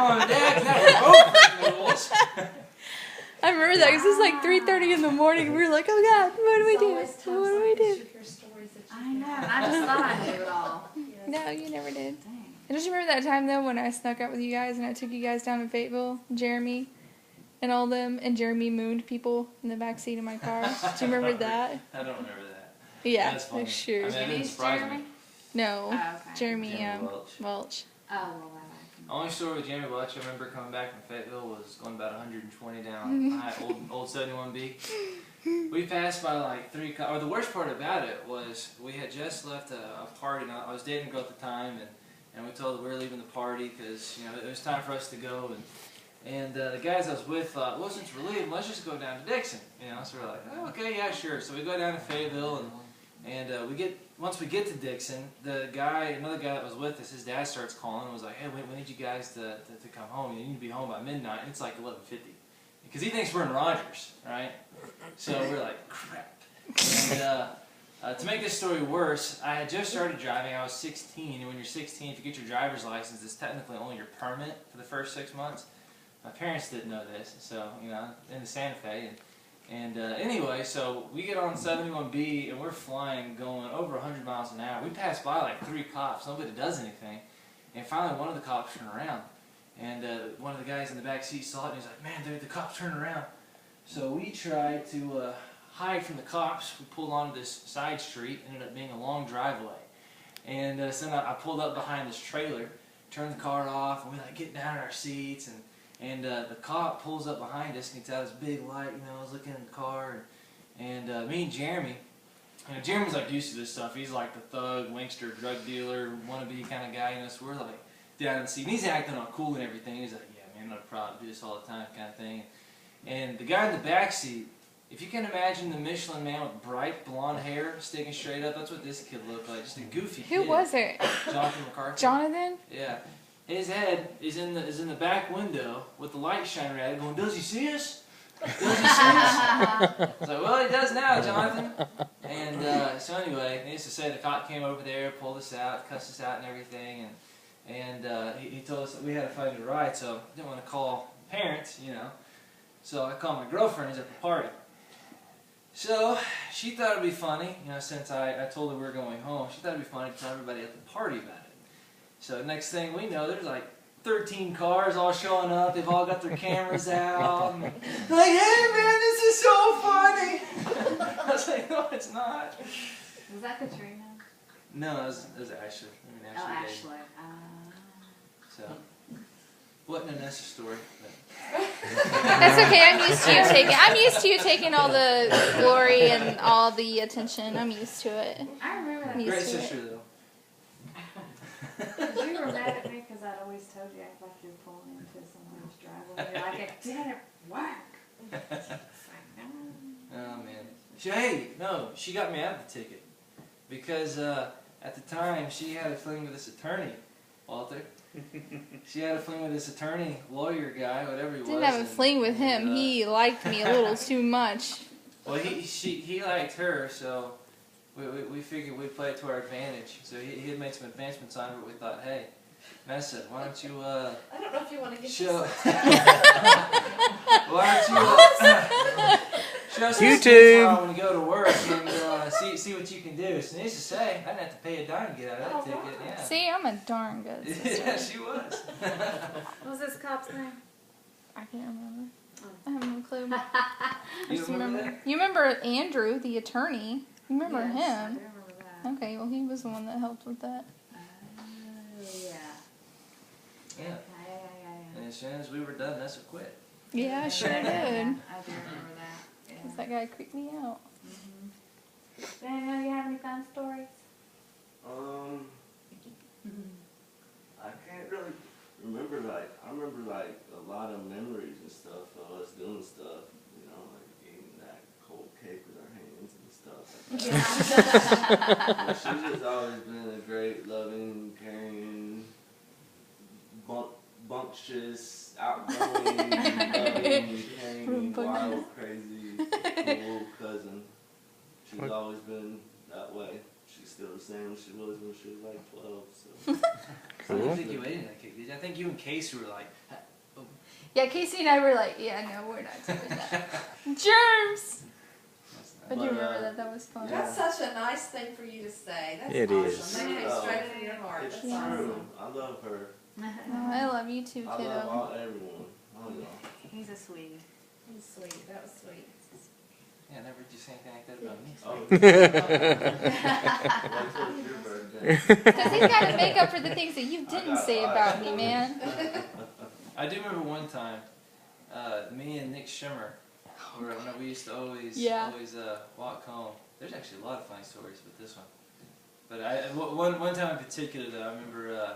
Mom and Dad, now we're both noodles. I remember that because it was like 3:30 in the morning. We were like, oh God, what do we do? What do we do? I know. I just thought I knew it all. No, you never did. Dang. And don't you remember that time though when I snuck out with you guys and I took you guys down to Fayetteville, Jeremy, and all them, and Jeremy mooned people in the back seat of my car? Do you remember that? I don't remember that. Yeah, That's funny. sure. I mean, it didn't surprise me. No, Oh, okay. Jeremy Jeremy Welch. Welch. Oh, well, Only story with Jeremy Welch I remember coming back from Fayetteville was going about 120 down old 71B. We passed by like 3 cops. Or the worst part about it was we had just left a party. And I was dating a girl at the time, and we told her we were leaving the party because it was time for us to go. And the guys I was with thought, well, since we're leaving, let's just go down to Dixon. So we're like, oh, okay, yeah, sure. So we go down to Fayetteville, and once we get to Dixon, another guy that was with us, his dad starts calling and was like, hey, we need you guys to come home. You need to be home by midnight. And it's like 11:50. Because he thinks we're in Rogers, right? So we're like, crap. And to make this story worse, I had just started driving. I was 16. And when you're 16, if you get your driver's license, it's technically only your permit for the first 6 months. My parents didn't know this. So, in the Santa Fe. And anyway, so we get on 71B and we're flying, going over 100 miles an hour. We pass by like 3 cops. Nobody does anything. And finally, one of the cops turned around. And one of the guys in the back seat saw it and he's like, man, dude, the cops turned around. So we tried to hide from the cops. We pulled onto this side street. Ended up being a long driveway. And so I pulled up behind this trailer, turned the car off, and we like get down in our seats. And the cop pulls up behind us, and he tells us big light, I was looking in the car, and me and Jeremy, Jeremy's like used to this stuff. He's like the thug, wankster, drug dealer, wannabe kind of guy, so we're like down in the seat, and he's acting all cool and everything. He's like, yeah, man, not a problem, do this all the time kind of thing. And the guy in the back seat, if you can imagine the Michelin Man with bright blonde hair sticking straight up, that's what this kid looked like, just a goofy kid. Who was it? Jonathan McCarthy. Jonathan? Yeah. His head is in the back window with the light shining at it going, does he see us? Does he see us? I was like, well, he does now, Jonathan. And so anyway, needless to say, the cop came over there, pulled us out, cussed us out and everything. And he told us that we had to find a ride, so I didn't want to call parents, So I called my girlfriend who's at the party. So she thought it would be funny, since I told her we were going home, she thought it would be funny to tell everybody at the party about it. So next thing we know, there's like 13 cars all showing up. They've all got their cameras out. And like, hey man, this is so funny. I was like, no, it's not. Was that Katrina? No, it was Ashley. Ashley. So, wasn't a Nessa story. That's okay. I'm used to you taking all the glory and all the attention. I'm used to it. I remember that. Great sister though. You were mad at me because I'd always told you act like you were pulling into someone's driveway. You're like, it didn't work. It's like, no. Oh man. She got me out of the ticket. Because at the time she had a fling with this attorney, Walter. She had a fling with this attorney, lawyer guy, whatever he was. Didn't have a fling with him. He liked me a little too much. Well, he liked her, so we figured we'd play it to our advantage. So he had made some advancements on it, but we thought, hey, Nessa, why don't you I don't know if you want to get show... this. Why don't you show us YouTube when you go to work and see what you can do. So needless to say, I didn't have to pay a dime to get out of that ticket. Yeah. See, I'm a darn good sister. Yeah, she was. What was this cop's name? I can't remember. I have no clue. You remember that? You remember Andrew, the attorney? You remember Yes, I him? do remember that. Okay, well, he was the one that helped with that. Yeah. Yeah. And as soon as we were done, Nessa quit. Yeah, I sure did. I do remember that. Yeah. Because that guy creeped me out. Daniel, you have any fun stories? I can't really remember, I remember a lot of memories and stuff of us doing stuff, like eating that cold cake with our hands and stuff. Yeah. She's just always been a great, loving, caring, bumptious, outgoing, loving, caring, wild, crazy, cool cousin. She's always been that way. She's still the same as she was when she was like 12. So. I didn't think you ate that cake, did you? I think you and Casey were like, Yeah, Casey and I were like, yeah, no, we're not doing that. Germs! I do remember that. That was fun. That's such a nice thing for you to say. That's It awesome. is. That came straight from your heart. It's That's Yeah. true. awesome. I love her. Oh, I love you too, I love kiddo. all everyone. All y'all. He's a sweetie. He's sweet. That was sweet. Yeah, I never heard you say anything like that about me. Oh, wait till it's your birthday. Because he's got to make up for the things that you didn't say about me, man. I do remember one time, me and Nick Schimmer, we used to always walk home. There's actually a lot of funny stories with this one. But one time in particular, though, I remember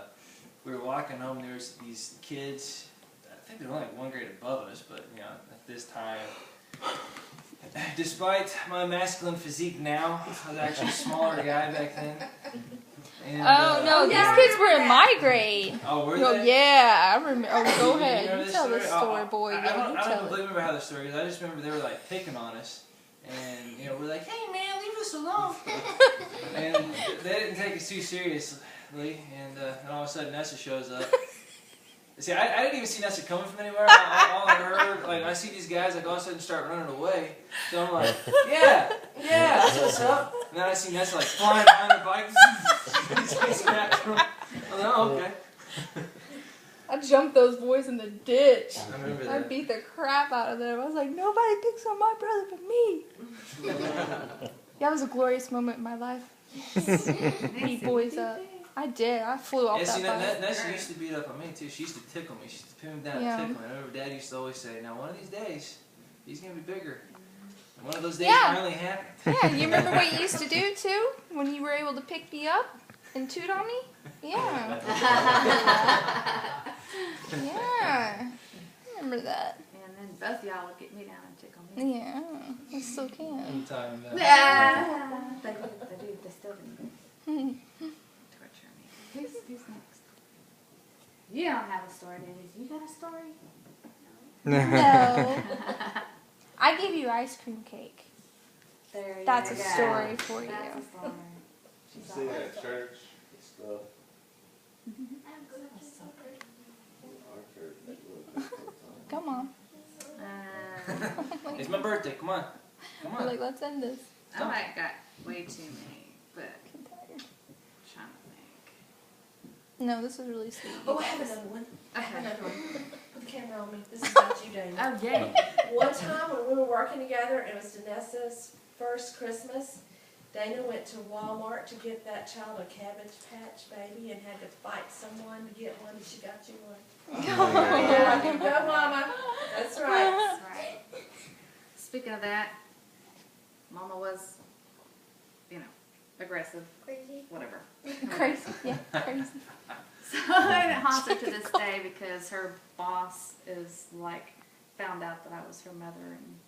we were walking home. There was these kids. I think they were only like 1 grade above us, but you know, at this time, despite my masculine physique now, I was actually a smaller guy back then. And, Oh, no, these kids were in my grade. Oh, were Oh, they? yeah, I remember. Oh, go You ahead. remember You this tell this story? story, boy. I Yeah, don't you tell it. completely remember how the story goes. I just remember they were like picking on us, and you know we're like, "Hey man, leave us alone." And they didn't take us too seriously, and all of a sudden Nessa shows up. See, I didn't even see Nessa coming from anywhere. All I heard, like, I see these guys like all of a sudden start running away. So I'm like, yeah, that's what's up. And then I see Nessa like flying behind the bike. Chasing after him. I'm like, oh, okay. I jumped those boys in the ditch. I remember I that. beat the crap out of them. I was like, nobody picks on my brother but me. That was a glorious moment in my life. Beat boys up. I did. I flew off Yeah, see, that bike. Nessa used to beat up on me too. She used to tickle me. She used to pin me down Yeah. and tickle me. I remember Dad used to always say, "Now one of these days, he's gonna be bigger." And one of those days Yeah. finally happened. Yeah, you remember what you used to do too? When you were able to pick me up and toot on me? Yeah. Yeah. I remember that. And then both y'all would get me down and tickle me. Yeah. I still can. I'm talking about. They still do. Torture me. Who's next? You don't have a story, Denise. You got a story? No. I gave you ice cream cake. There you That's go. a story for you. That's a story. You sing at church and stuff. Our church, that little bit of Come on. It's my birthday. Come on. Come We're on. like, let's end this. I might got way too many, but I'm tired. I'm trying to think. No, this was really sweet. Oh, I have another one. I have Okay. another one. Put the camera on me. This is about you, Dana. Oh, yay. One time when we were working together, it was Nessa's first Christmas. Dana went to Walmart to get that child a Cabbage Patch baby and had to fight someone to get one, and she got you one. Yeah, you go, Mama. That's right. That's right. Speaking of that, Mama was, aggressive. Crazy. Whatever. Crazy. Yeah, crazy. So it haunts her to this day because her boss found out that I was her mother, and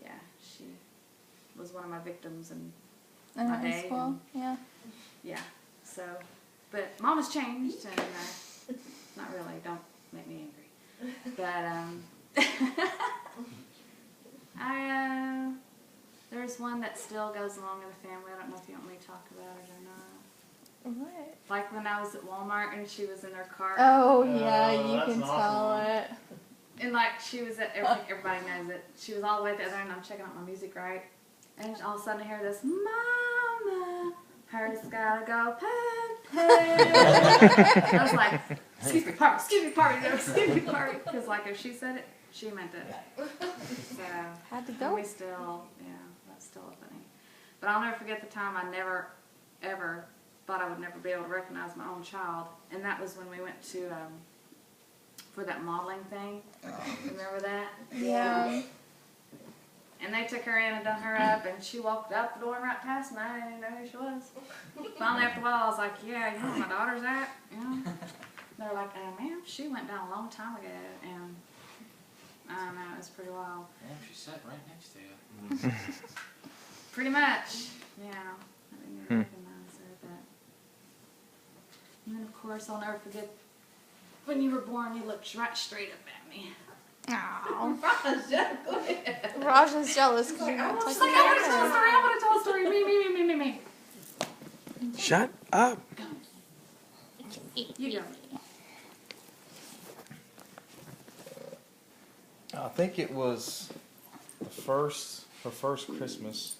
yeah, she was one of my victims, and In My high day school. and- Yeah. yeah. So, but Mama's changed, and not really. Don't make me angry. But there's one that still goes along in the family. I don't know if you want me to talk about it or not. What? Like when I was at Walmart and she was in her car. Oh, yeah, you that's can an tell awesome it. And she was at, everybody knows it. She was all the way at the other end. I'm checking out my music, right? And all of a sudden I hear this, Mama, her's gotta go pay. I was like, excuse me, pardon. Because if she said it, she meant it. So, Had to and go. we still, that's still a thing. But I'll never forget the time I never, ever thought I would never be able to recognize my own child. And that was when we went to, for that modeling thing. Remember that? Yeah. And they took her in and done her up, and she walked out the door and right past me. I didn't even know who she was. Finally, after a while, I was like, yeah, you know where my daughter's at? They're like, ma'am, she went down a long time ago. And I don't know, it was pretty wild. Damn, she sat right next to you. Pretty much, yeah. I didn't even recognize her, but. And then, of course, I'll never forget when you were born, you looked right straight up at me. Aw. Go ahead. Raja's jealous because you're not She's touching like, I want to tell a her. story, I want to tell a story. Me. Shut up. You go. I think it was her first Christmas.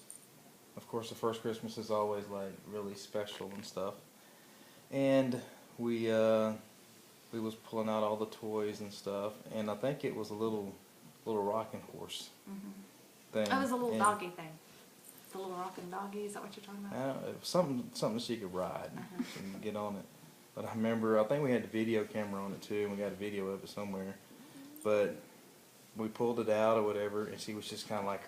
Of course, the first Christmas is always like really special and stuff. And we was pulling out all the toys and stuff, and I think it was a little rocking horse thing. That was a little And, doggy thing. The little rocking doggy, is that what you're talking about? it was something she could ride and get on it. But I remember, I think we had the video camera on it too, and we got a video of it somewhere. But we pulled it out or whatever, and she was just kind of like,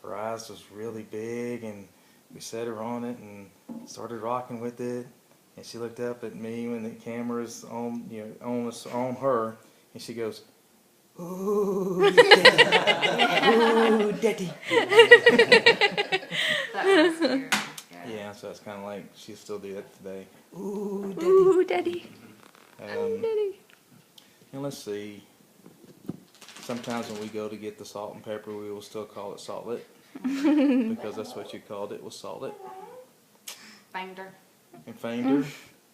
her eyes was really big, and we set her on it and started rocking with it. And she looked up at me when the camera's on, on her, and she goes, "Ooh, ooh, daddy." That was scary. Yeah, so it's kind of like she still do that today. Ooh, daddy. Ooh, daddy. Ooh, daddy. And let's see. Sometimes when we go to get the salt and pepper, we will still call it saltlet because that's what you called it, was saltlet. Finger. And finger.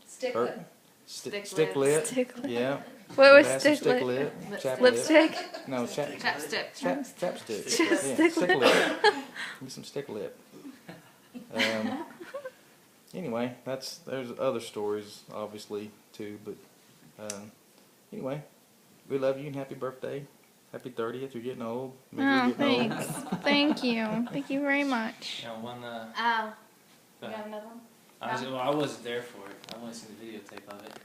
Sticklet. Stick lip. Sticklet. Yeah. What was Stick sticklet? lip. Chap Lipstick? lip. No, Chapstick. chapstick. Just Yeah, stick stick lip. lip. Give me some stick lip. Anyway, there's other stories obviously too, but anyway, we love you and happy birthday. Happy 30th. You're getting old. Maybe Oh, you're getting thanks. old. Thank you. Thank you very much. You know, one. Oh. You got another one? I wasn't there for it. I've only seen the videotape of it.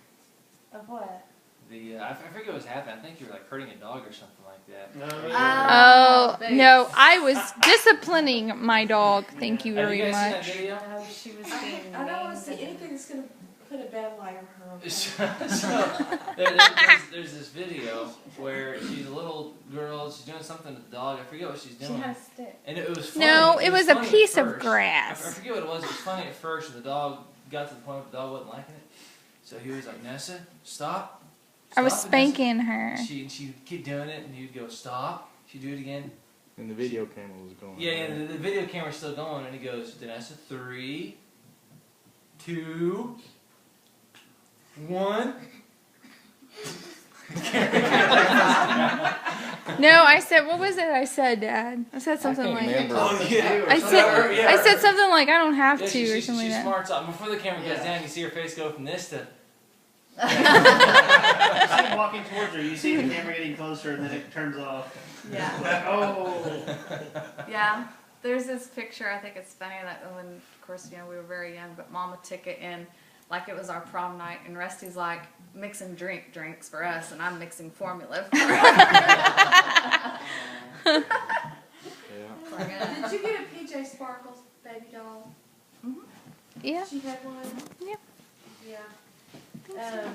Of what? I forget what was happening. I think you were like hurting a dog or something like that. Oh, no. I was disciplining my dog. Thank you Have very you guys much. seen that video? Oh, she was being I don't want to mean. see anything that's going to put a bad light on her. Okay? So there's this video where she's a little girl. She's doing something to the dog. I forget what she's She doing. had a stick. And it was funny. No, it was a funny at piece of first. I grass. forget what it was. It was funny at first, and the dog got to the point where the dog wasn't liking it. So he was like, "Nessa, stop." I was Stop, spanking her. Nessa." She'd keep doing it, and he'd go, "Stop." She'd do it again. And the video camera was going. Yeah, and the video camera's still going, and he goes, "Nessa, 3, 2, 1." No, I said, what was it I said, Dad? I said something can't like, remember. Oh yeah. I said something like, I don't have Yeah, to, or she something like that. smarts up. Before the camera goes down, you see her face go from this to. You see him walking towards her, you see the camera getting closer, and then it turns off. Yeah. Like, oh. Yeah. There's this picture, I think it's funny that when, of course, we were very young, but Mama took it in like it was our prom night, and Rusty's like mixing drinks for us, and I'm mixing formula for her. Yeah. Did you get a PJ Sparkles baby doll? Yeah. She had one? Yeah. Yeah.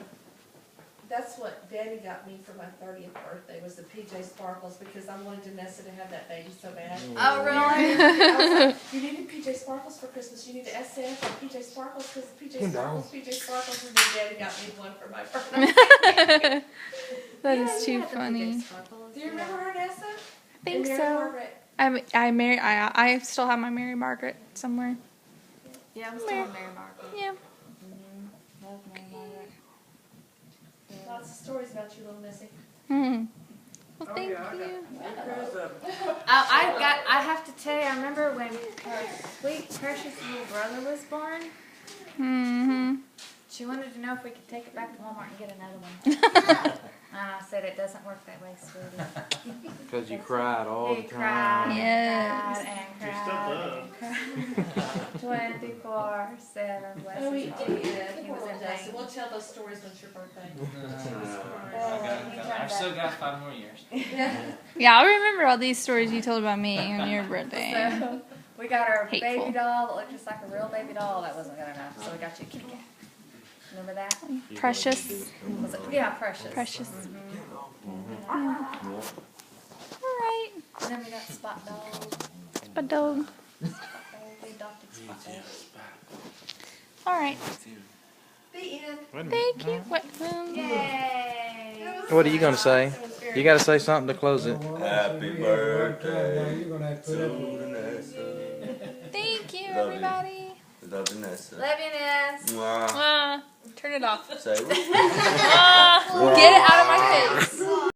That's what Daddy got me for my 30th birthday, was the PJ Sparkles, because I wanted Nessa to have that baby so bad. Oh, really? I was like, you needed PJ Sparkles for Christmas. You need to SF or PJ Sparkles, because PJ Sparkles, and then Daddy got me one for my birthday. That Yeah, is you too had the funny. PJ Sparkles, Do you remember her, Nessa? I think And Mary so. Margaret? I still have my Mary Margaret somewhere. Yeah, I'm still on Mary Margaret. Yeah. Love Mary Margaret. Lots of stories about you, little Missy. Well, thank you. I have to tell you, I remember when her sweet, precious little brother was born. She wanted to know if we could take it back to Walmart and get another one. And I said, it doesn't work that way, sweetie. Because you cried all the He time. cried Yes. and You're cried still and cried. 24/7. Bless Oh, we his did. heart. He was in Dustin. pain. We'll tell those stories when it's your birthday. I've still got 5 more years. Yeah, I'll remember all these stories you told about me on your birthday. So, we got our Hateful. baby doll that looked just like a real baby doll. That wasn't good enough, so we got you a kitty cat. Remember that? Precious. Was it? Yeah, Precious. Precious. Mhm. Alright. And then we got Spot Dog. But dog. We adopted Spot Dog. Alright. The end. Thank you. What? Yay! What are you going to say? You got to say something to close it. Happy birthday to Nessa. Thank you, Love you. everybody. Love you, Nessa. Love you, Ness. Mwah. Turn it off. Say what? Get it out of my face.